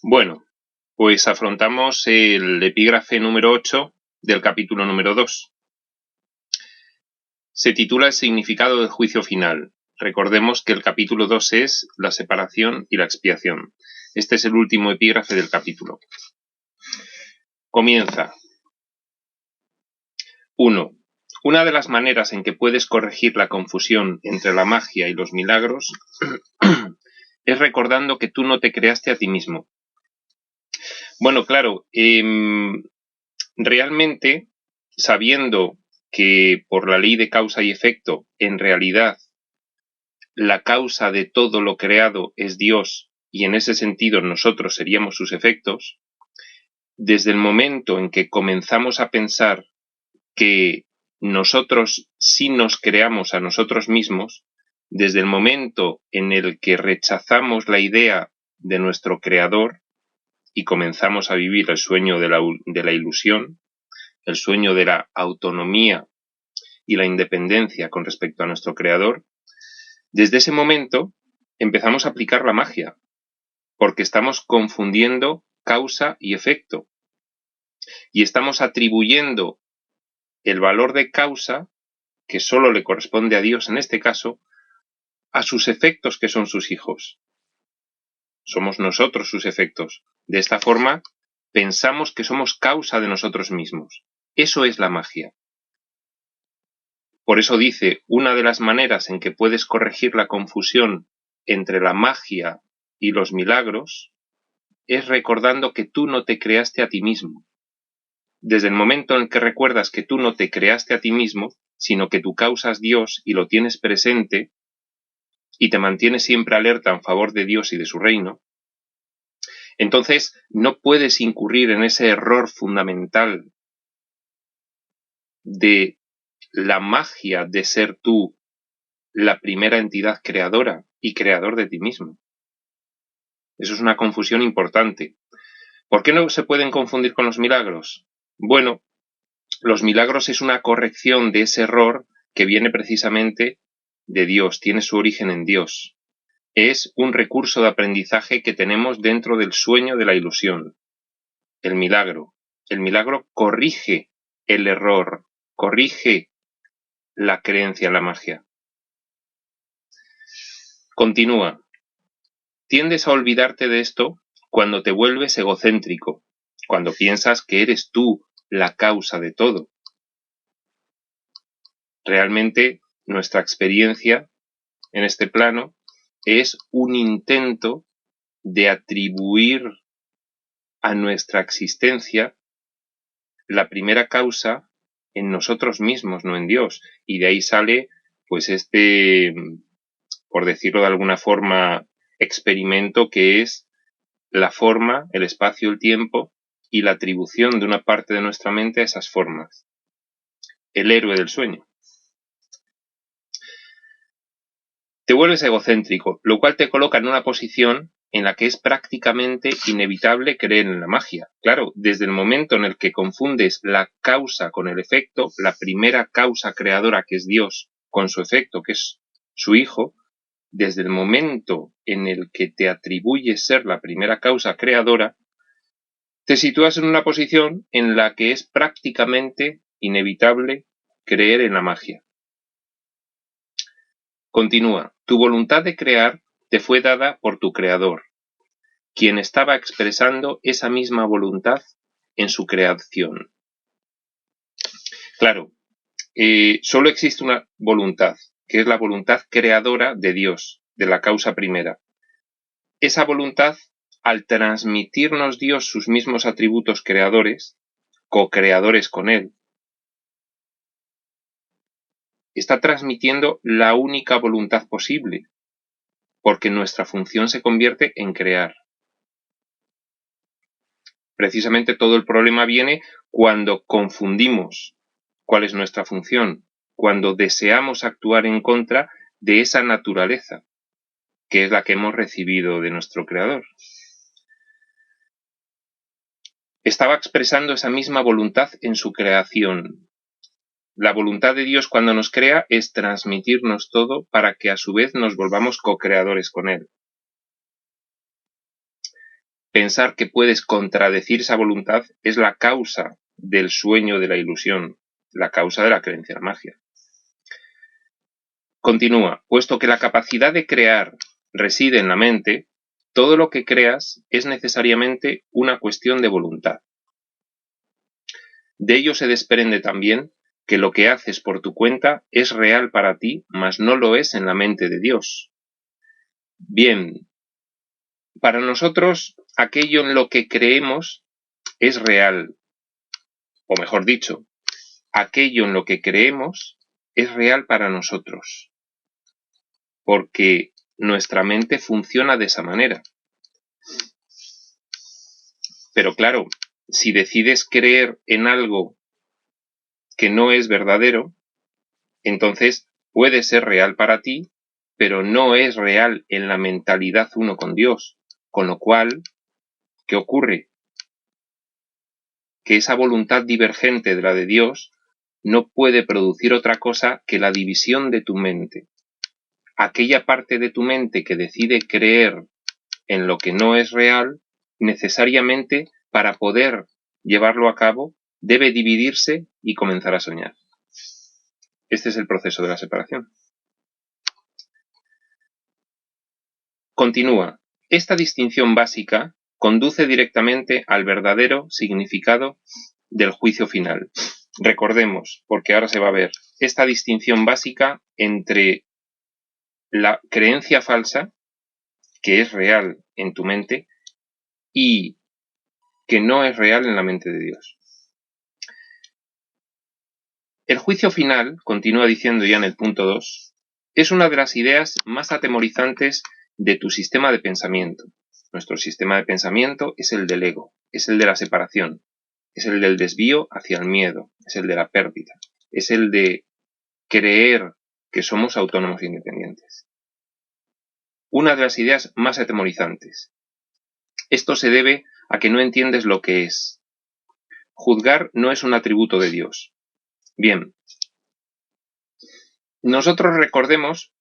Bueno, pues afrontamos el epígrafe número 8 del capítulo número 2. Se titula El significado del juicio final. Recordemos que el capítulo 2 es la separación y la expiación. Este es el último epígrafe del capítulo. Comienza. 1. Una de las maneras en que puedes corregir la confusión entre la magia y los milagros es recordando que tú no te creaste a ti mismo. Bueno, claro, realmente, sabiendo que por la ley de causa y efecto, en realidad, la causa de todo lo creado es Dios, y en ese sentido nosotros seríamos sus efectos, desde el momento en que comenzamos a pensar que nosotros sí nos creamos a nosotros mismos, desde el momento en el que rechazamos la idea de nuestro creador y comenzamos a vivir el sueño de la ilusión, el sueño de la autonomía y la independencia con respecto a nuestro creador, desde ese momento empezamos a aplicar la magia, porque estamos confundiendo causa y efecto, y estamos atribuyendo el valor de causa, que solo le corresponde a Dios en este caso, a sus efectos, que son sus hijos. Somos nosotros sus efectos. De esta forma, pensamos que somos causa de nosotros mismos. Eso es la magia. Por eso dice, una de las maneras en que puedes corregir la confusión entre la magia y los milagros es recordando que tú no te creaste a ti mismo. Desde el momento en que recuerdas que tú no te creaste a ti mismo, sino que tu causa es Dios y lo tienes presente y te mantienes siempre alerta en favor de Dios y de su reino, entonces no puedes incurrir en ese error fundamental de la magia de ser tú la primera entidad creadora y creador de ti mismo. Eso es una confusión importante. ¿Por qué no se pueden confundir con los milagros? Bueno, los milagros es una corrección de ese error que viene precisamente de Dios, tiene su origen en Dios. Es un recurso de aprendizaje que tenemos dentro del sueño de la ilusión. El milagro. El milagro corrige el error, corrige la creencia en la magia. Continúa. Tiendes a olvidarte de esto cuando te vuelves egocéntrico, cuando piensas que eres tú la causa de todo. Realmente, nuestra experiencia en este plano es un intento de atribuir a nuestra existencia la primera causa en nosotros mismos, no en Dios. Y de ahí sale, pues, por decirlo de alguna forma, experimento que es la forma, el espacio, el tiempo y la atribución de una parte de nuestra mente a esas formas. El héroe del sueño. Te vuelves egocéntrico, lo cual te coloca en una posición en la que es prácticamente inevitable creer en la magia. Claro, desde el momento en el que confundes la causa con el efecto, la primera causa creadora que es Dios, con su efecto que es su Hijo, desde el momento en el que te atribuyes ser la primera causa creadora, te sitúas en una posición en la que es prácticamente inevitable creer en la magia. Continúa. Tu voluntad de crear te fue dada por tu creador, quien estaba expresando esa misma voluntad en su creación. Claro, solo existe una voluntad, que es la voluntad creadora de Dios, de la causa primera. Esa voluntad, al transmitirnos Dios sus mismos atributos creadores, co-creadores con Él, está transmitiendo la única voluntad posible, porque nuestra función se convierte en crear. Precisamente todo el problema viene cuando confundimos cuál es nuestra función, cuando deseamos actuar en contra de esa naturaleza, que es la que hemos recibido de nuestro Creador. Estaba expresando esa misma voluntad en su creación. La voluntad de Dios cuando nos crea es transmitirnos todo para que a su vez nos volvamos co-creadores con Él. pensar que puedes contradecir esa voluntad es la causa del sueño de la ilusión, la causa de la creencia en la magia. Continúa, puesto que la capacidad de crear reside en la mente, todo lo que creas es necesariamente una cuestión de voluntad. De ello se desprende también que lo que haces por tu cuenta es real para ti, mas no lo es en la mente de Dios. Bien, para nosotros aquello en lo que creemos es real, o mejor dicho, aquello en lo que creemos es real para nosotros, porque nuestra mente funciona de esa manera. Pero claro, si decides creer en algo que no es verdadero, entonces puede ser real para ti, pero no es real en la mentalidad uno con Dios. Con lo cual, ¿qué ocurre? Que esa voluntad divergente de la de Dios no puede producir otra cosa que la división de tu mente. Aquella parte de tu mente que decide creer en lo que no es real, necesariamente, para poder llevarlo a cabo, debe dividirse y comenzar a soñar. Este es el proceso de la separación. Continúa. Esta distinción básica conduce directamente al verdadero significado del juicio final. Recordemos, porque ahora se va a ver, esta distinción básica entre la creencia falsa, que es real en tu mente, y que no es real en la mente de Dios. El juicio final, continúa diciendo ya en el punto 2, es una de las ideas más atemorizantes de tu sistema de pensamiento. Nuestro sistema de pensamiento es el del ego, es el de la separación, es el del desvío hacia el miedo, es el de la pérdida, es el de creer que somos autónomos e independientes. Una de las ideas más atemorizantes. Esto se debe a que no entiendes lo que es. Juzgar no es un atributo de Dios. Bien, nosotros recordemos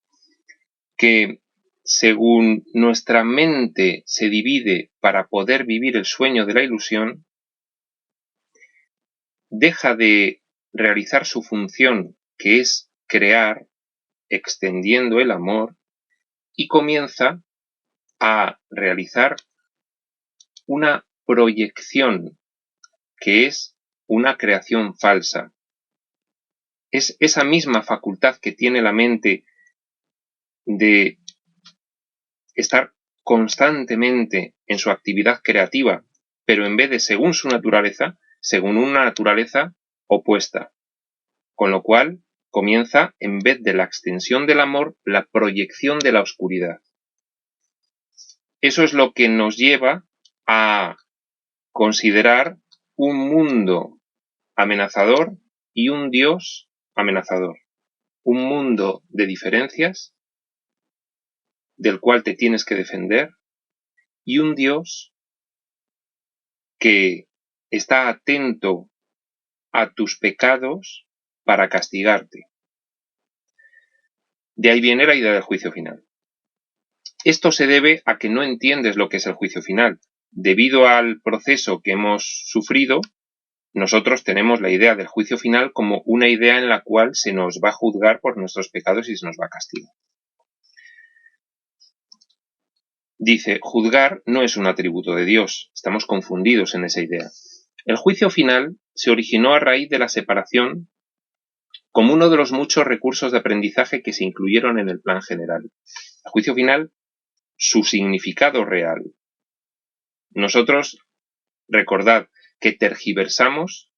que según nuestra mente se divide para poder vivir el sueño de la ilusión, deja de realizar su función, que es crear, extendiendo el amor, y comienza a realizar una proyección, que es una creación falsa. Es esa misma facultad que tiene la mente de estar constantemente en su actividad creativa, pero en vez de según su naturaleza, según una naturaleza opuesta. Con lo cual comienza, en vez de la extensión del amor, la proyección de la oscuridad. Eso es lo que nos lleva a considerar un mundo amenazador y un Dios amenazador. Un mundo de diferencias del cual te tienes que defender y un Dios que está atento a tus pecados para castigarte. De ahí viene la idea del juicio final. Esto se debe a que no entiendes lo que es el juicio final. Debido al proceso que hemos sufrido, nosotros tenemos la idea del juicio final como una idea en la cual se nos va a juzgar por nuestros pecados y se nos va a castigar. Dice, juzgar no es un atributo de Dios. Estamos confundidos en esa idea. El juicio final se originó a raíz de la separación como uno de los muchos recursos de aprendizaje que se incluyeron en el plan general. El juicio final, su significado real. Nosotros, recordad que tergiversamos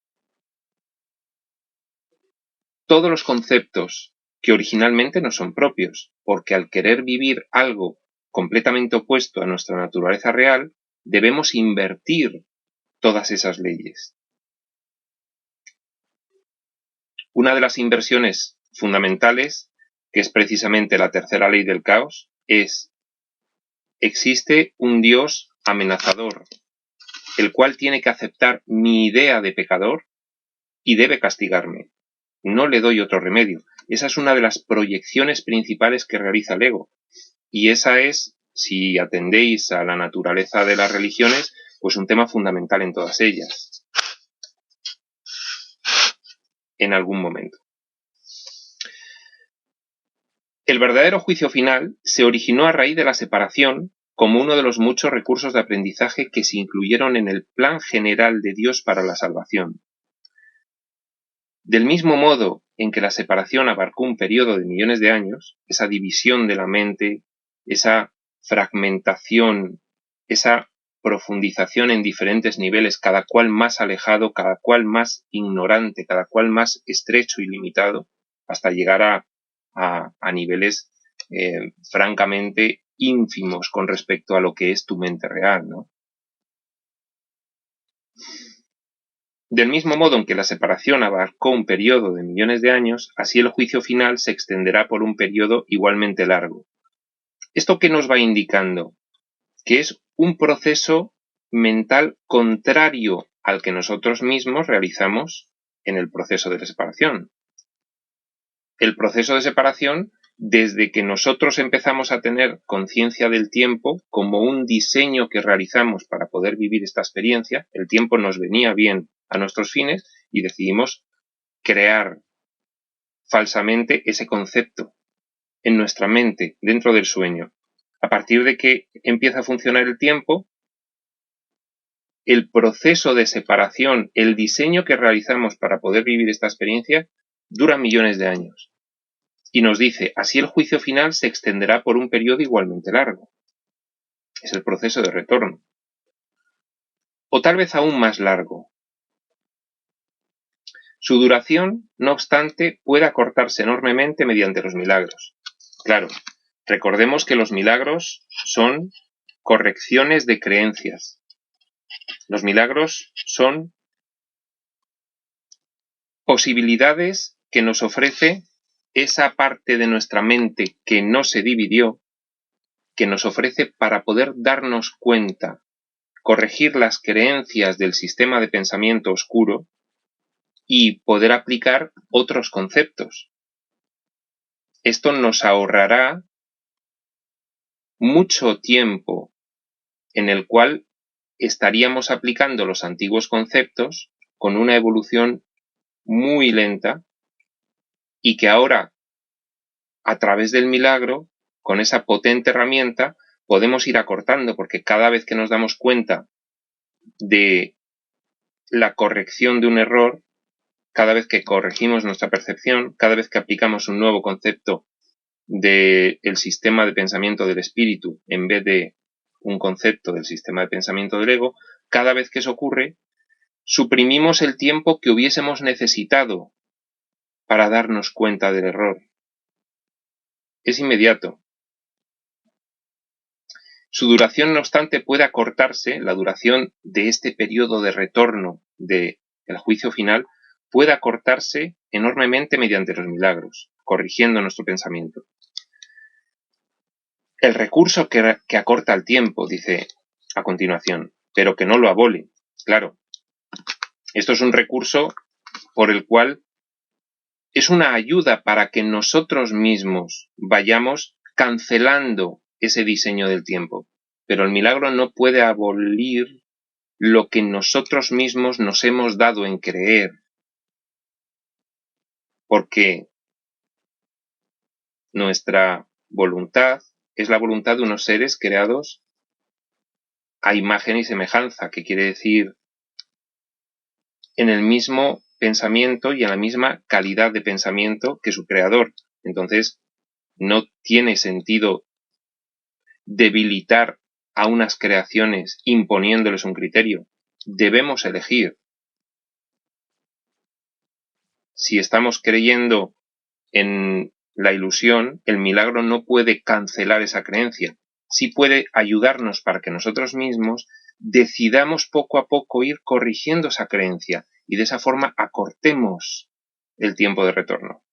todos los conceptos que originalmente no son propios, porque al querer vivir algo completamente opuesto a nuestra naturaleza real, debemos invertir todas esas leyes. Una de las inversiones fundamentales, que es precisamente la tercera ley del caos, es: existe un Dios amenazador, el cual tiene que aceptar mi idea de pecador y debe castigarme. No le doy otro remedio. Esa es una de las proyecciones principales que realiza el ego. Y esa es, si atendéis a la naturaleza de las religiones, pues un tema fundamental en todas ellas, en algún momento. El verdadero juicio final se originó a raíz de la separación como uno de los muchos recursos de aprendizaje que se incluyeron en el plan general de Dios para la salvación. Del mismo modo en que la separación abarcó un periodo de millones de años, esa división de la mente, esa fragmentación, esa profundización en diferentes niveles, cada cual más alejado, cada cual más ignorante, cada cual más estrecho y limitado, hasta llegar a niveles francamente ínfimos con respecto a lo que es tu mente real, ¿no? Del mismo modo en que la separación abarcó un periodo de millones de años, así el juicio final se extenderá por un periodo igualmente largo. ¿Esto qué nos va indicando? Que es un proceso mental contrario al que nosotros mismos realizamos en el proceso de separación. El proceso de separación, desde que nosotros empezamos a tener conciencia del tiempo como un diseño que realizamos para poder vivir esta experiencia, el tiempo nos venía bien a nuestros fines y decidimos crear falsamente ese concepto en nuestra mente, dentro del sueño. A partir de que empieza a funcionar el tiempo, el proceso de separación, el diseño que realizamos para poder vivir esta experiencia, dura millones de años. Y nos dice, así el juicio final se extenderá por un periodo igualmente largo. Es el proceso de retorno. O tal vez aún más largo. Su duración, no obstante, puede acortarse enormemente mediante los milagros. Claro, recordemos que los milagros son correcciones de creencias. Los milagros son posibilidades que nos ofrece esa parte de nuestra mente que no se dividió, que nos ofrece para poder darnos cuenta, corregir las creencias del sistema de pensamiento oscuro y poder aplicar otros conceptos. Esto nos ahorrará mucho tiempo en el cual estaríamos aplicando los antiguos conceptos con una evolución muy lenta y que ahora, a través del milagro, con esa potente herramienta, podemos ir acortando, porque cada vez que nos damos cuenta de la corrección de un error, cada vez que corregimos nuestra percepción, cada vez que aplicamos un nuevo concepto del sistema de pensamiento del espíritu en vez de un concepto del sistema de pensamiento del ego, cada vez que eso ocurre, suprimimos el tiempo que hubiésemos necesitado para darnos cuenta del error. Es inmediato. Su duración, no obstante, puede acortarse, la duración de este periodo de retorno del juicio final, puede acortarse enormemente mediante los milagros, corrigiendo nuestro pensamiento. El recurso que acorta el tiempo, dice a continuación, pero que no lo abole. Claro, esto es un recurso por el cual es una ayuda para que nosotros mismos vayamos cancelando ese diseño del tiempo. Pero el milagro no puede abolir lo que nosotros mismos nos hemos dado en creer. Porque nuestra voluntad es la voluntad de unos seres creados a imagen y semejanza, que quiere decir en el mismo pensamiento y en la misma calidad de pensamiento que su creador. Entonces, no tiene sentido debilitar a unas creaciones imponiéndoles un criterio. Debemos elegir. Si estamos creyendo en la ilusión, el milagro no puede cancelar esa creencia. Sí puede ayudarnos para que nosotros mismos decidamos poco a poco ir corrigiendo esa creencia y de esa forma acortemos el tiempo de retorno.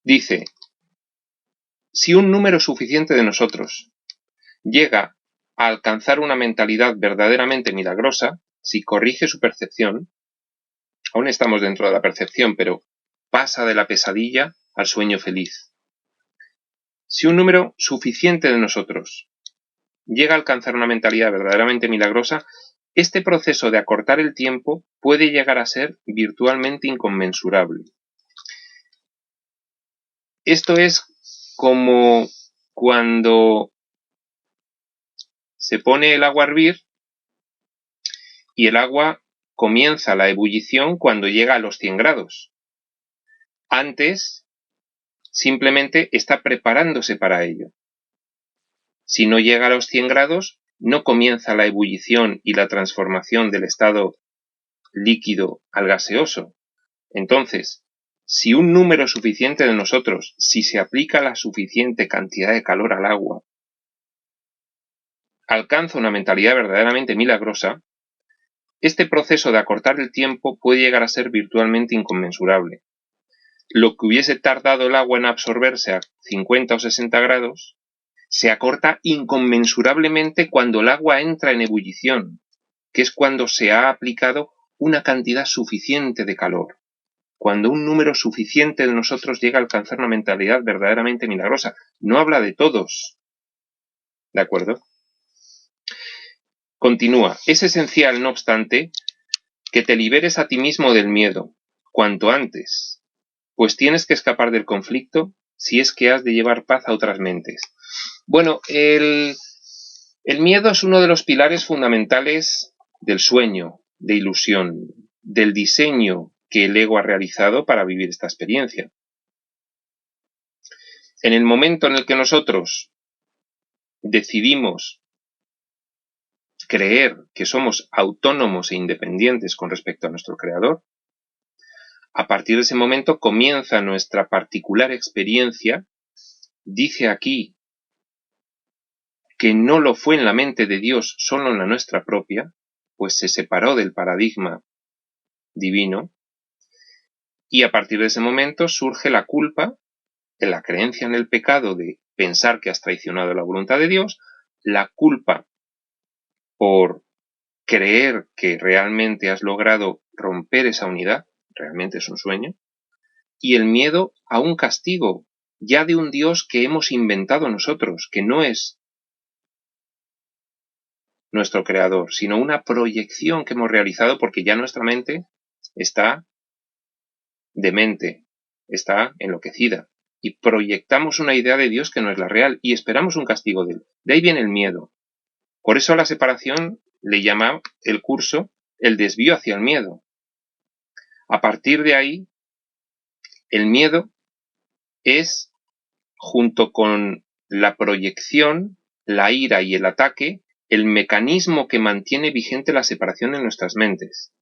Dice, si un número suficiente de nosotros llega a alcanzar una mentalidad verdaderamente milagrosa, si corrige su percepción, aún estamos dentro de la percepción, pero pasa de la pesadilla al sueño feliz. Si un número suficiente de nosotros llega a alcanzar una mentalidad verdaderamente milagrosa, este proceso de acortar el tiempo puede llegar a ser virtualmente inconmensurable. Esto es como cuando se pone el agua a hervir y el agua comienza la ebullición cuando llega a los 100 grados. Antes, simplemente está preparándose para ello. Si no llega a los 100 grados, no comienza la ebullición y la transformación del estado líquido al gaseoso. Entonces, si un número suficiente de nosotros, si se aplica la suficiente cantidad de calor al agua, alcanza una mentalidad verdaderamente milagrosa, este proceso de acortar el tiempo puede llegar a ser virtualmente inconmensurable. Lo que hubiese tardado el agua en absorberse a 50 o 60 grados, se acorta inconmensurablemente cuando el agua entra en ebullición, que es cuando se ha aplicado una cantidad suficiente de calor. Cuando un número suficiente de nosotros llega a alcanzar una mentalidad verdaderamente milagrosa. No habla de todos. ¿De acuerdo? Continúa. Es esencial, no obstante, que te liberes a ti mismo del miedo, cuanto antes, pues tienes que escapar del conflicto si es que has de llevar paz a otras mentes. Bueno, el miedo es uno de los pilares fundamentales del sueño, de ilusión, del diseño que el ego ha realizado para vivir esta experiencia. En el momento en el que nosotros decidimos creer que somos autónomos e independientes con respecto a nuestro creador, a partir de ese momento comienza nuestra particular experiencia. Dice aquí que no lo fue en la mente de Dios, solo en la nuestra propia, pues se separó del paradigma divino, y a partir de ese momento surge la culpa, la creencia en el pecado de pensar que has traicionado la voluntad de Dios, la culpa por creer que realmente has logrado romper esa unidad, realmente es un sueño, y el miedo a un castigo, ya de un Dios que hemos inventado nosotros, que no es nuestro creador, sino una proyección que hemos realizado porque ya nuestra mente está demente, está enloquecida, y proyectamos una idea de Dios que no es la real, y esperamos un castigo de él. De ahí viene el miedo. Por eso a la separación le llama el curso el desvío hacia el miedo. A partir de ahí, el miedo es, junto con la proyección, la ira y el ataque, el mecanismo que mantiene vigente la separación en nuestras mentes.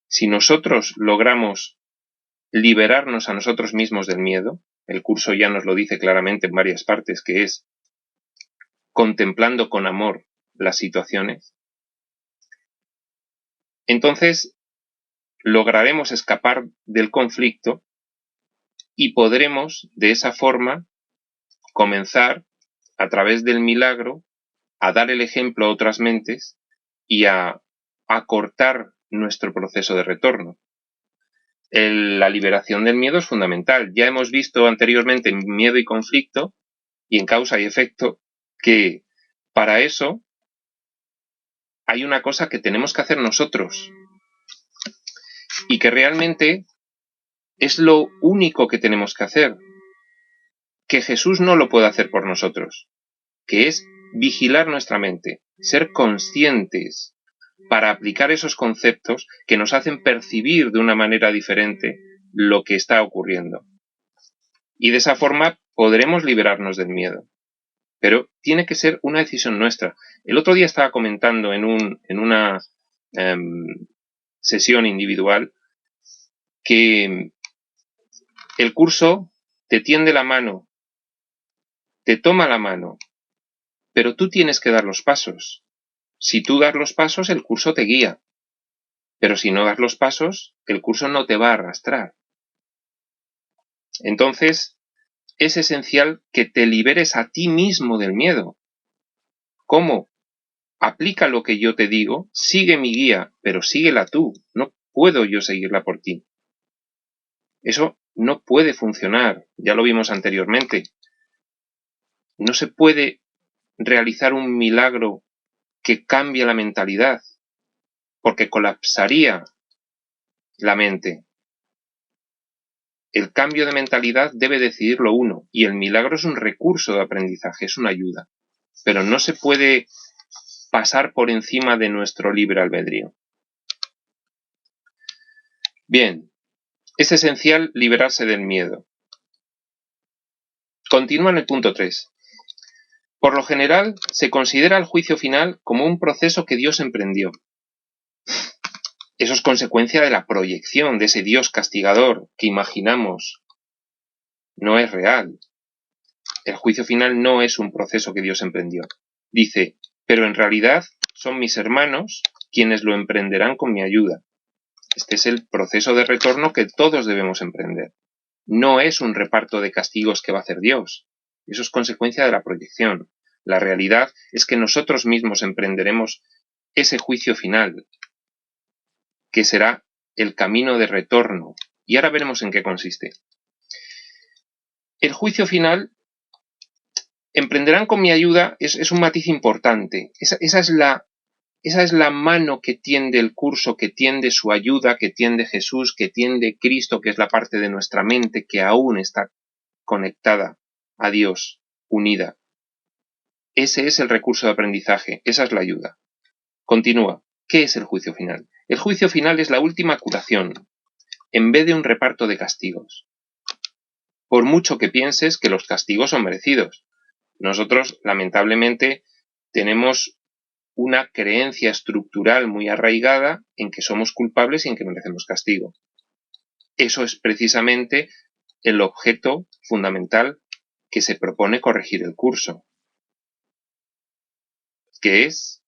Si nosotros logramos liberarnos a nosotros mismos del miedo, el curso ya nos lo dice claramente en varias partes, que es contemplando con amor las situaciones, entonces lograremos escapar del conflicto y podremos, de esa forma, comenzar, a través del milagro, a dar el ejemplo a otras mentes y a acortar nuestro proceso de retorno. La liberación del miedo es fundamental. Ya hemos visto anteriormente en miedo y conflicto, y en causa y efecto, que para eso hay una cosa que tenemos que hacer nosotros y que realmente es lo único que tenemos que hacer, que Jesús no lo puede hacer por nosotros, que es vigilar nuestra mente, ser conscientes para aplicar esos conceptos que nos hacen percibir de una manera diferente lo que está ocurriendo. Y de esa forma podremos liberarnos del miedo. Pero tiene que ser una decisión nuestra. El otro día estaba comentando en una sesión individual que el curso te tiende la mano, te toma la mano, pero tú tienes que dar los pasos. Si tú das los pasos, el curso te guía. Pero si no das los pasos, el curso no te va a arrastrar. Entonces, es esencial que te liberes a ti mismo del miedo. ¿Cómo? Aplica lo que yo te digo, sigue mi guía, pero síguela tú. No puedo yo seguirla por ti. Eso no puede funcionar. Ya lo vimos anteriormente. no se puede realizar un milagro que cambie la mentalidad, porque colapsaría la mente. El cambio de mentalidad debe decidirlo uno, y el milagro es un recurso de aprendizaje, es una ayuda. Pero no se puede pasar por encima de nuestro libre albedrío. Bien, es esencial liberarse del miedo. Continúa en el punto 3. Por lo general, se considera el juicio final como un proceso que Dios emprendió. Eso es consecuencia de la proyección de ese Dios castigador que imaginamos. No es real. El juicio final no es un proceso que Dios emprendió. Dice, pero en realidad son mis hermanos quienes lo emprenderán con mi ayuda. Este es el proceso de retorno que todos debemos emprender. No es un reparto de castigos que va a hacer Dios. Eso es consecuencia de la proyección. La realidad es que nosotros mismos emprenderemos ese juicio final, que será el camino de retorno. Y ahora veremos en qué consiste. El juicio final, emprenderán con mi ayuda, es un matiz importante. Esa es la mano que tiende el curso, que tiende su ayuda, que tiende Jesús, que tiende Cristo, que es la parte de nuestra mente que aún está conectada a Dios, unida. Ese es el recurso de aprendizaje, esa es la ayuda. Continúa. ¿Qué es el juicio final? El juicio final es la última curación, en vez de un reparto de castigos. Por mucho que pienses que los castigos son merecidos. Nosotros, lamentablemente, tenemos una creencia estructural muy arraigada en que somos culpables y en que merecemos castigo. Eso es precisamente el objeto fundamental que se propone corregir el curso, que es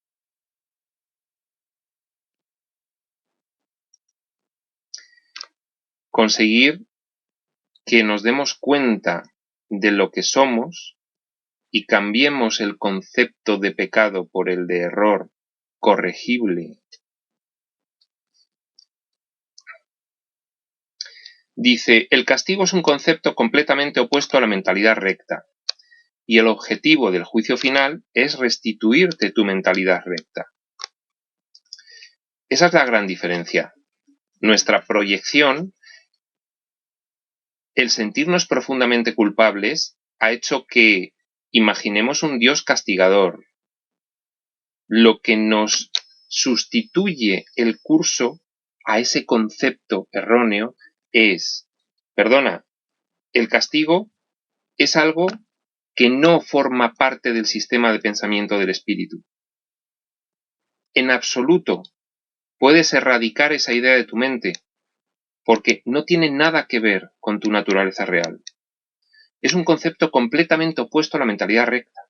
conseguir que nos demos cuenta de lo que somos y cambiemos el concepto de pecado por el de error corregible. Dice, el castigo es un concepto completamente opuesto a la mentalidad recta, y el objetivo del juicio final es restituirte tu mentalidad recta. Esa es la gran diferencia. Nuestra proyección, el sentirnos profundamente culpables, ha hecho que imaginemos un Dios castigador. Lo que nos sustituye el curso a ese concepto erróneo es, perdona, el castigo es algo que no forma parte del sistema de pensamiento del espíritu. En absoluto puedes erradicar esa idea de tu mente, porque no tiene nada que ver con tu naturaleza real. Es un concepto completamente opuesto a la mentalidad recta.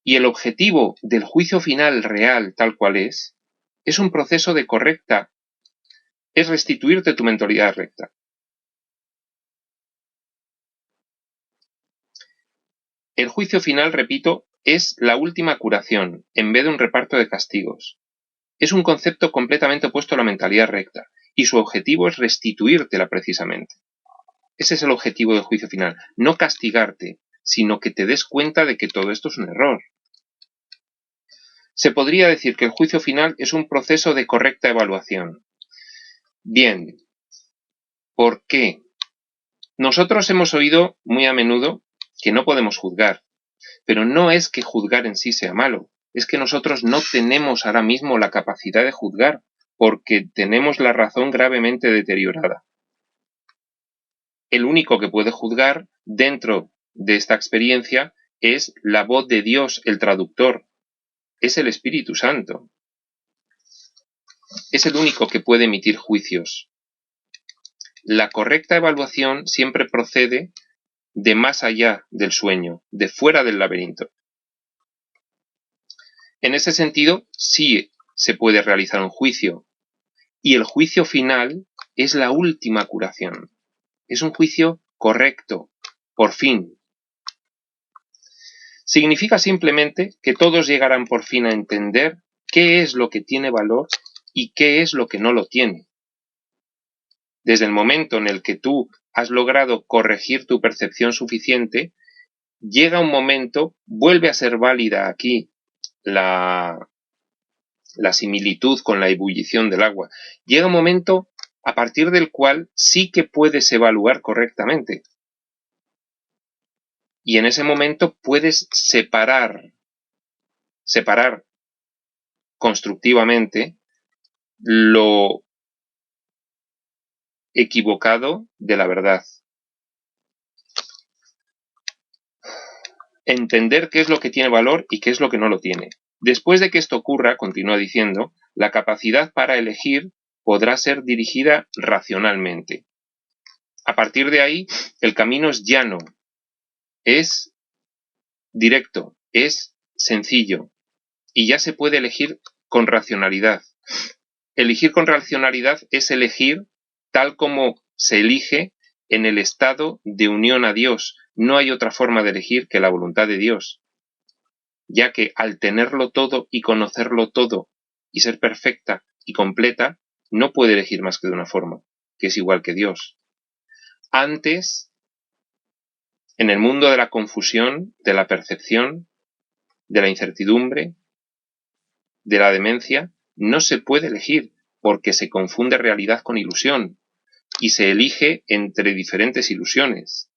Y el objetivo del juicio final real, tal cual es un proceso de correcta, es restituirte tu mentalidad recta. El juicio final, repito, es la última curación, en vez de un reparto de castigos. Es un concepto completamente opuesto a la mentalidad recta, y su objetivo es restituírtela precisamente. Ese es el objetivo del juicio final, no castigarte, sino que te des cuenta de que todo esto es un error. Se podría decir que el juicio final es un proceso de correcta evaluación. Bien, ¿por qué? Nosotros hemos oído muy a menudo que no podemos juzgar, pero no es que juzgar en sí sea malo, es que nosotros no tenemos ahora mismo la capacidad de juzgar, porque tenemos la razón gravemente deteriorada. El único que puede juzgar dentro de esta experiencia es la voz de Dios, el traductor, es el Espíritu Santo. Es el único que puede emitir juicios. La correcta evaluación siempre procede de más allá del sueño, de fuera del laberinto. En ese sentido, sí se puede realizar un juicio, y el juicio final es la última curación. Es un juicio correcto, por fin. Significa simplemente que todos llegarán por fin a entender qué es lo que tiene valor y qué es lo que no lo tiene. Desde el momento en el que tú has logrado corregir tu percepción suficiente, llega un momento, vuelve a ser válida aquí la similitud con la ebullición del agua, llega un momento a partir del cual sí que puedes evaluar correctamente. Y en ese momento puedes separar constructivamente lo equivocado de la verdad. Entender qué es lo que tiene valor y qué es lo que no lo tiene. Después de que esto ocurra, continúa diciendo, la capacidad para elegir podrá ser dirigida racionalmente. A partir de ahí, el camino es llano, es directo, es sencillo y ya se puede elegir con racionalidad. Elegir con racionalidad es elegir tal como se elige en el estado de unión a Dios. No hay otra forma de elegir que la voluntad de Dios, ya que al tenerlo todo y conocerlo todo y ser perfecta y completa, no puede elegir más que de una forma, que es igual que Dios. Antes, en el mundo de la confusión, de la percepción, de la incertidumbre, de la demencia, no se puede elegir porque se confunde realidad con ilusión y se elige entre diferentes ilusiones.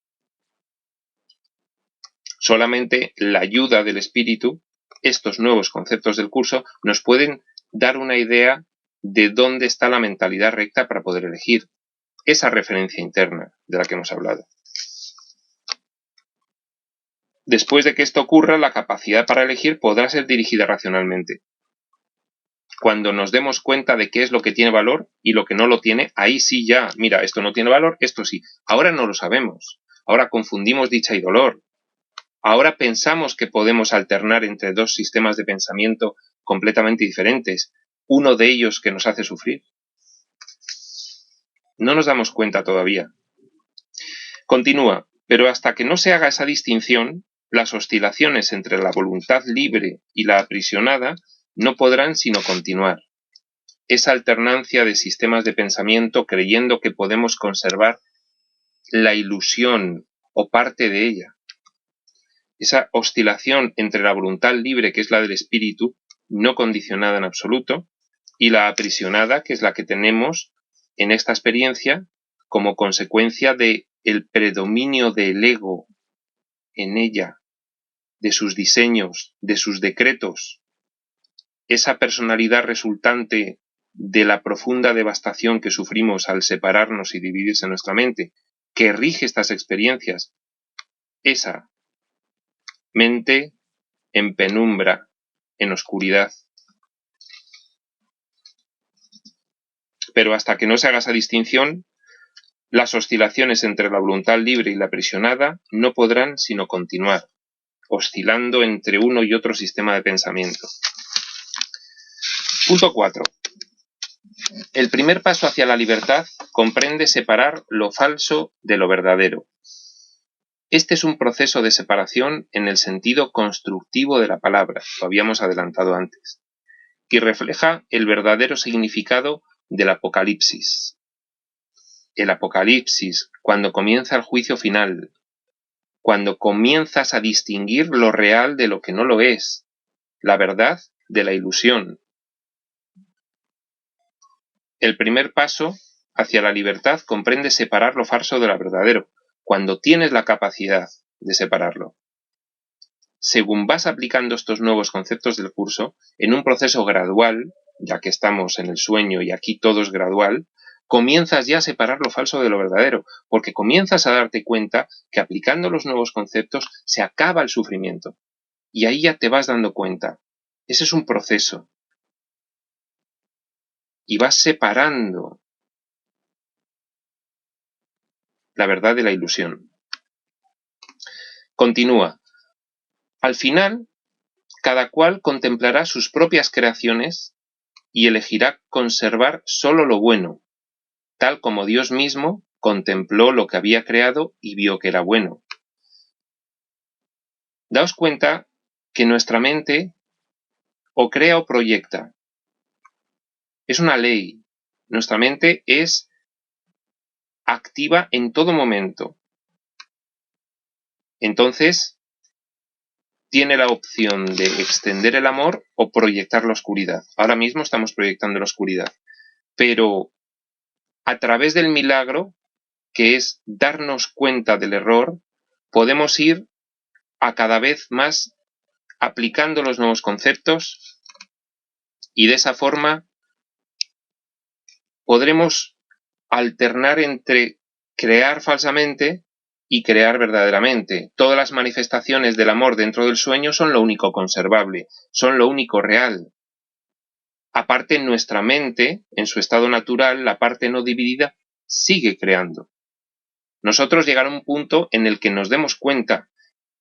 Solamente la ayuda del espíritu, estos nuevos conceptos del curso, nos pueden dar una idea de dónde está la mentalidad recta para poder elegir esa referencia interna de la que hemos hablado. Después de que esto ocurra, la capacidad para elegir podrá ser dirigida racionalmente. Cuando nos demos cuenta de qué es lo que tiene valor y lo que no lo tiene, ahí sí ya, mira, esto no tiene valor, esto sí. Ahora no lo sabemos. Ahora confundimos dicha y dolor. Ahora pensamos que podemos alternar entre dos sistemas de pensamiento completamente diferentes, uno de ellos que nos hace sufrir. No nos damos cuenta todavía. Continúa, pero hasta que no se haga esa distinción, las oscilaciones entre la voluntad libre y la aprisionada no podrán sino continuar. Esa alternancia de sistemas de pensamiento creyendo que podemos conservar la ilusión o parte de ella. Esa oscilación entre la voluntad libre, que es la del espíritu, no condicionada en absoluto, y la aprisionada, que es la que tenemos en esta experiencia como consecuencia de el predominio del ego en ella, de sus diseños, de sus decretos, esa personalidad resultante de la profunda devastación que sufrimos al separarnos y dividirse nuestra mente, que rige estas experiencias, esa mente en penumbra, en oscuridad. Pero hasta que no se haga esa distinción, las oscilaciones entre la voluntad libre y la aprisionada no podrán sino continuar, oscilando entre uno y otro sistema de pensamiento. Punto 4. El primer paso hacia la libertad comprende separar lo falso de lo verdadero. Este es un proceso de separación en el sentido constructivo de la palabra, lo habíamos adelantado antes, que refleja el verdadero significado del Apocalipsis. El Apocalipsis, cuando comienza el juicio final, cuando comienzas a distinguir lo real de lo que no lo es, la verdad de la ilusión. El primer paso hacia la libertad comprende separar lo falso de lo verdadero, cuando tienes la capacidad de separarlo. Según vas aplicando estos nuevos conceptos del curso, en un proceso gradual, ya que estamos en el sueño y aquí todo es gradual, comienzas ya a separar lo falso de lo verdadero, porque comienzas a darte cuenta que aplicando los nuevos conceptos se acaba el sufrimiento. Y ahí ya te vas dando cuenta. Ese es un proceso. Y vas separando la verdad de la ilusión. Continúa. Al final, cada cual contemplará sus propias creaciones y elegirá conservar solo lo bueno, tal como Dios mismo contempló lo que había creado y vio que era bueno. Daos cuenta que nuestra mente o crea o proyecta. Es una ley. Nuestra mente es activa en todo momento. Entonces, tiene la opción de extender el amor o proyectar la oscuridad. Ahora mismo estamos proyectando la oscuridad, pero a través del milagro, que es darnos cuenta del error, podemos ir a cada vez más aplicando los nuevos conceptos y de esa forma podremos alternar entre crear falsamente y crear verdaderamente. Todas las manifestaciones del amor dentro del sueño son lo único conservable, son lo único real. Aparte, nuestra mente, en su estado natural, la parte no dividida, sigue creando. Nosotros llegará un punto en el que nos demos cuenta,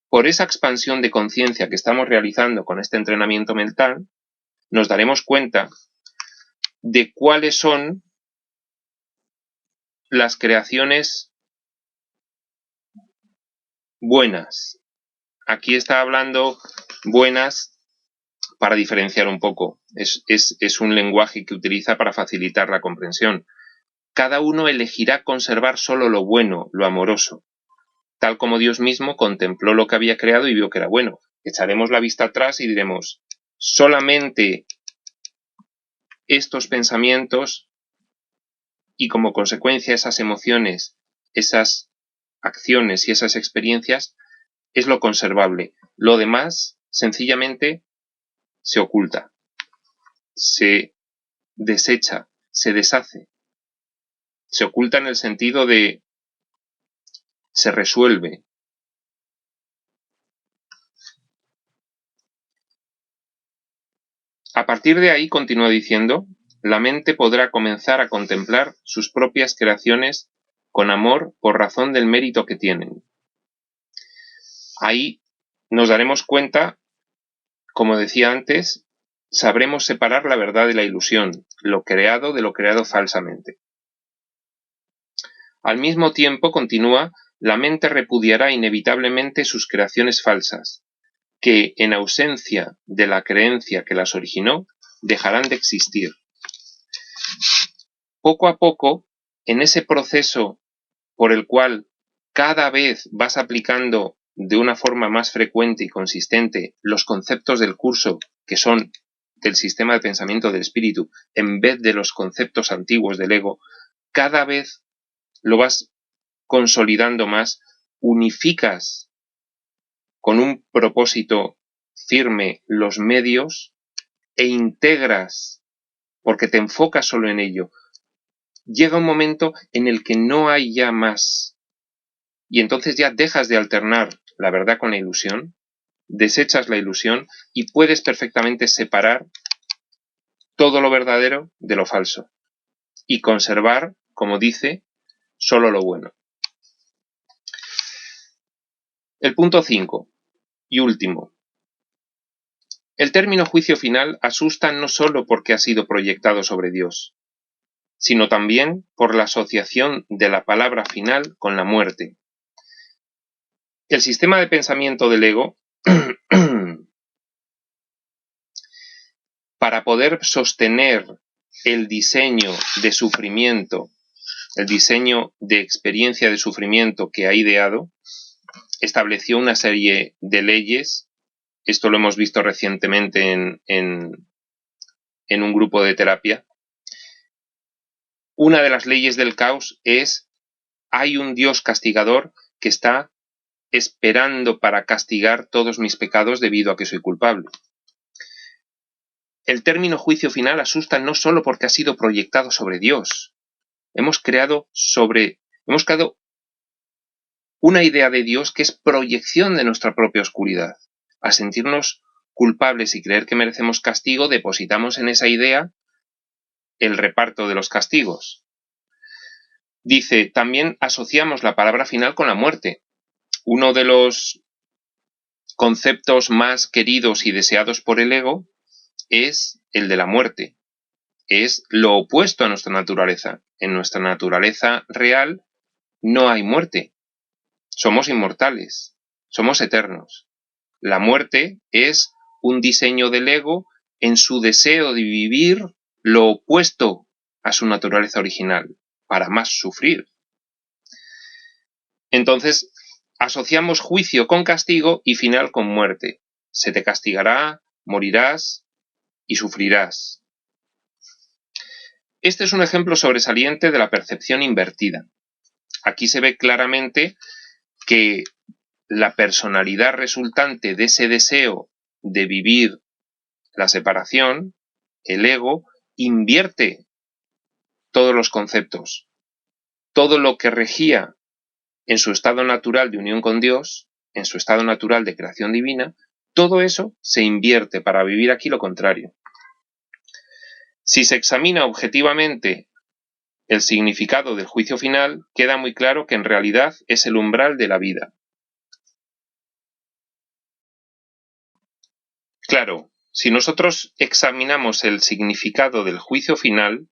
por esa expansión de conciencia que estamos realizando con este entrenamiento mental, nos daremos cuenta de cuáles son las creaciones buenas. Aquí está hablando buenas para diferenciar un poco. Es un lenguaje que utiliza para facilitar la comprensión. Cada uno elegirá conservar solo lo bueno, lo amoroso, tal como Dios mismo contempló lo que había creado y vio que era bueno. Echaremos la vista atrás y diremos, solamente estos pensamientos y como consecuencia esas emociones, esas acciones y esas experiencias es lo conservable. Lo demás, sencillamente, se oculta, se desecha, se deshace. Se oculta en el sentido de se resuelve. A partir de ahí, continúa diciendo, la mente podrá comenzar a contemplar sus propias creaciones con amor por razón del mérito que tienen. Ahí nos daremos cuenta, como decía antes, sabremos separar la verdad de la ilusión, lo creado de lo creado falsamente. Al mismo tiempo, continúa, la mente repudiará inevitablemente sus creaciones falsas, que, en ausencia de la creencia que las originó, dejarán de existir. Poco a poco, en ese proceso por el cual cada vez vas aplicando de una forma más frecuente y consistente los conceptos del curso, que son del sistema de pensamiento del espíritu, en vez de los conceptos antiguos del ego, cada vez lo vas consolidando más, unificas con un propósito firme los medios e integras, porque te enfocas solo en ello. Llega un momento en el que no hay ya más, y entonces ya dejas de alternar la verdad con la ilusión, desechas la ilusión y puedes perfectamente separar todo lo verdadero de lo falso y conservar, como dice, solo lo bueno. El punto 5 y último. El término juicio final asusta no solo porque ha sido proyectado sobre Dios, sino también por la asociación de la palabra final con la muerte. El sistema de pensamiento del ego, para poder sostener el diseño de sufrimiento, el diseño de experiencia de sufrimiento que ha ideado, estableció una serie de leyes. Esto lo hemos visto recientemente en un grupo de terapia. Una de las leyes del caos es: hay un Dios castigador que está esperando para castigar todos mis pecados debido a que soy culpable. El término juicio final asusta no solo porque ha sido proyectado sobre Dios. Hemos creado una idea de Dios que es proyección de nuestra propia oscuridad. Al sentirnos culpables y creer que merecemos castigo, depositamos en esa idea el reparto de los castigos. Dice, también asociamos la palabra final con la muerte. Uno de los conceptos más queridos y deseados por el ego es el de la muerte. Es lo opuesto a nuestra naturaleza. En nuestra naturaleza real no hay muerte. Somos inmortales, somos eternos. La muerte es un diseño del ego en su deseo de vivir lo opuesto a su naturaleza original, para más sufrir. Entonces, asociamos juicio con castigo y final con muerte. se te castigará, morirás y sufrirás. Este es un ejemplo sobresaliente de la percepción invertida. Aquí se ve claramente que la personalidad resultante de ese deseo de vivir la separación, el ego, invierte todos los conceptos. Todo lo que regía en su estado natural de unión con Dios, en su estado natural de creación divina, todo eso se invierte para vivir aquí lo contrario. Si se examina objetivamente el significado del juicio final, queda muy claro que en realidad es el umbral de la vida. Claro, si nosotros examinamos el significado del juicio final,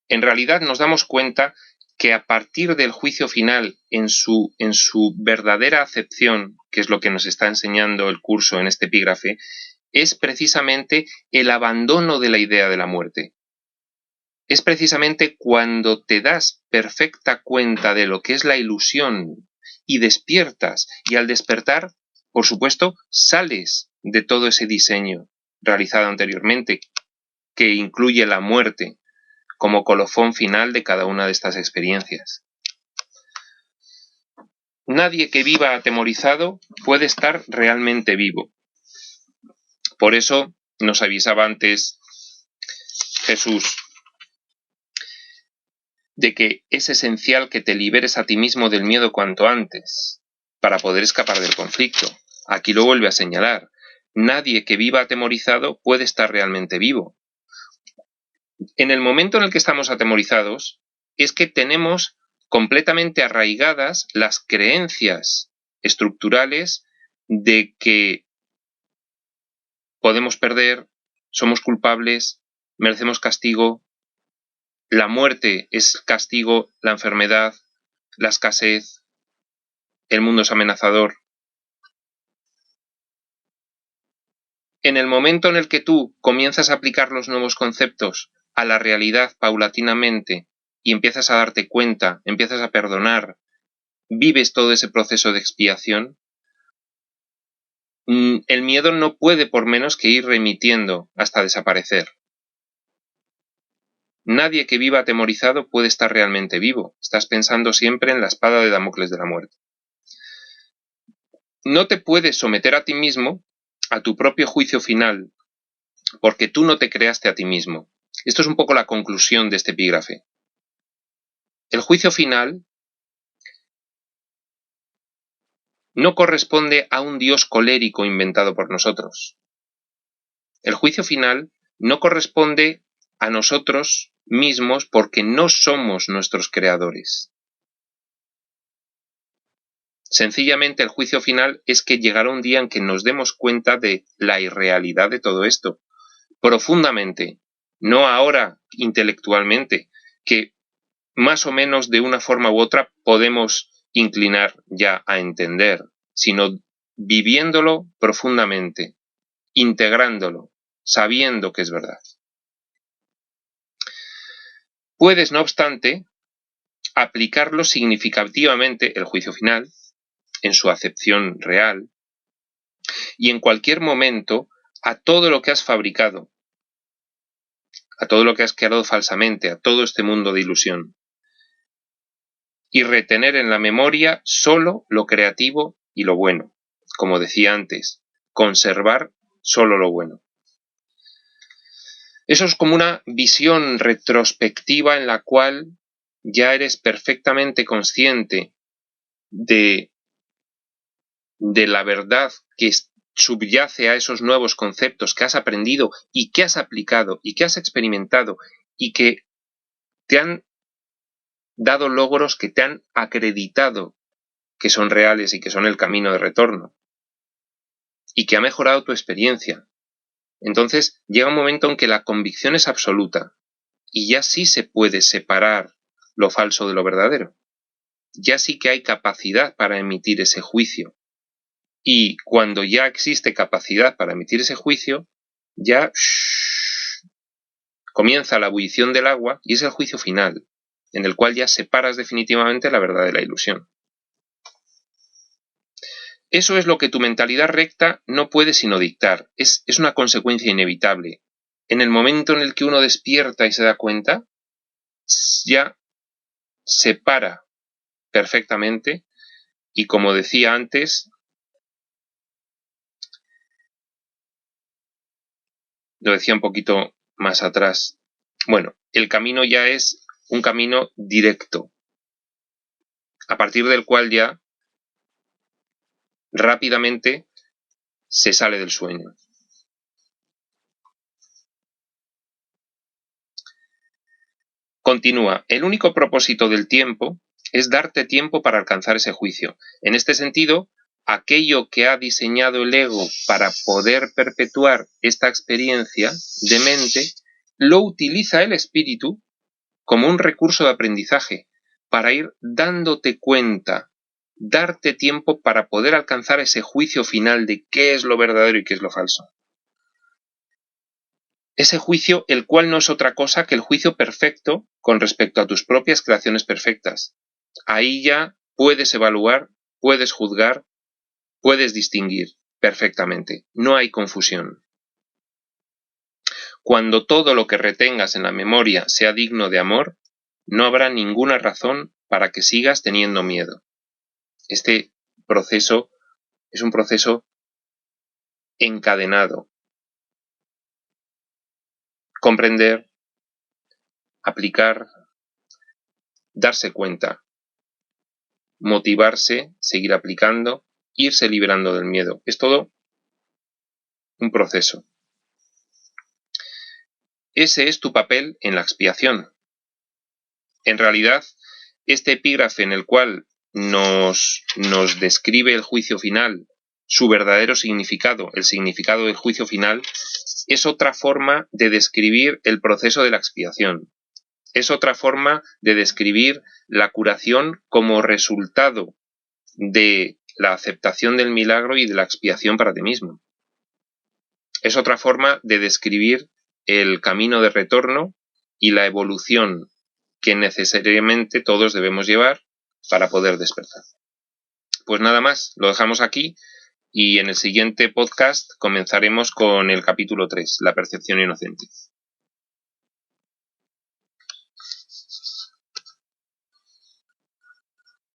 en realidad nos damos cuenta que a partir del juicio final, en su verdadera acepción, que es lo que nos está enseñando el curso en este epígrafe, es precisamente el abandono de la idea de la muerte. Es precisamente cuando te das perfecta cuenta de lo que es la ilusión y despiertas, y al despertar, por supuesto, sales de todo ese diseño realizado anteriormente, que incluye la muerte como colofón final de cada una de estas experiencias. Nadie que viva atemorizado puede estar realmente vivo. Por eso nos avisaba antes Jesús de que es esencial que te liberes a ti mismo del miedo cuanto antes, para poder escapar del conflicto. Aquí lo vuelve a señalar. Nadie que viva atemorizado puede estar realmente vivo. En el momento en el que estamos atemorizados, es que tenemos completamente arraigadas las creencias estructurales de que podemos perder, somos culpables, merecemos castigo, la muerte es castigo, la enfermedad, la escasez, el mundo es amenazador. En el momento en el que tú comienzas a aplicar los nuevos conceptos a la realidad paulatinamente y empiezas a darte cuenta, empiezas a perdonar, vives todo ese proceso de expiación, el miedo no puede por menos que ir remitiendo hasta desaparecer. Nadie que viva atemorizado puede estar realmente vivo. Estás pensando siempre en la espada de Damocles de la muerte. No te puedes someter a ti mismo a tu propio juicio final, porque tú no te creaste a ti mismo. Esto es un poco la conclusión de este epígrafe. El juicio final no corresponde a un Dios colérico inventado por nosotros. El juicio final no corresponde a nosotros mismos porque no somos nuestros creadores. Sencillamente el juicio final es que llegará un día en que nos demos cuenta de la irrealidad de todo esto, profundamente, no ahora intelectualmente, que más o menos de una forma u otra podemos inclinar ya a entender, sino viviéndolo profundamente, integrándolo, sabiendo que es verdad. Puedes, no obstante, aplicarlo significativamente, el juicio final, en su acepción real, y en cualquier momento a todo lo que has fabricado, a todo lo que has creado falsamente, a todo este mundo de ilusión, y retener en la memoria solo lo creativo y lo bueno. Como decía antes, conservar solo lo bueno. Eso es como una visión retrospectiva en la cual ya eres perfectamente consciente de la verdad que subyace a esos nuevos conceptos que has aprendido y que has aplicado y que has experimentado y que te han dado logros que te han acreditado que son reales y que son el camino de retorno y que ha mejorado tu experiencia. Entonces llega un momento en que la convicción es absoluta y ya sí se puede separar lo falso de lo verdadero. Ya sí que hay capacidad para emitir ese juicio. Y cuando ya existe capacidad para emitir ese juicio, ya comienza la ebullición del agua y es el juicio final, en el cual ya separas definitivamente la verdad de la ilusión. Eso es lo que tu mentalidad recta no puede sino dictar. Es una consecuencia inevitable. En el momento en el que uno despierta y se da cuenta, ya se para perfectamente y, como decía antes, lo decía un poquito más atrás, bueno, el camino ya es un camino directo, a partir del cual ya rápidamente se sale del sueño. Continúa, el único propósito del tiempo es darte tiempo para alcanzar ese juicio. En este sentido, aquello que ha diseñado el ego para poder perpetuar esta experiencia de mente, lo utiliza el espíritu como un recurso de aprendizaje para ir dándote cuenta, darte tiempo para poder alcanzar ese juicio final de qué es lo verdadero y qué es lo falso. Ese juicio, el cual no es otra cosa que el juicio perfecto con respecto a tus propias creaciones perfectas. Ahí ya puedes evaluar, puedes juzgar, puedes distinguir perfectamente. No hay confusión. Cuando todo lo que retengas en la memoria sea digno de amor, no habrá ninguna razón para que sigas teniendo miedo. Este proceso es un proceso encadenado. Comprender, aplicar, darse cuenta, motivarse, seguir aplicando, irse liberando del miedo. Es todo un proceso. Ese es tu papel en la expiación. En realidad, este epígrafe en el cual nos describe el juicio final, su verdadero significado, el significado del juicio final, es otra forma de describir el proceso de la expiación. Es otra forma de describir la curación como resultado de la aceptación del milagro y de la expiación para ti mismo. Es otra forma de describir el camino de retorno y la evolución que necesariamente todos debemos llevar para poder despertar. Pues nada más, lo dejamos aquí y en el siguiente podcast comenzaremos con el capítulo 3, la percepción inocente.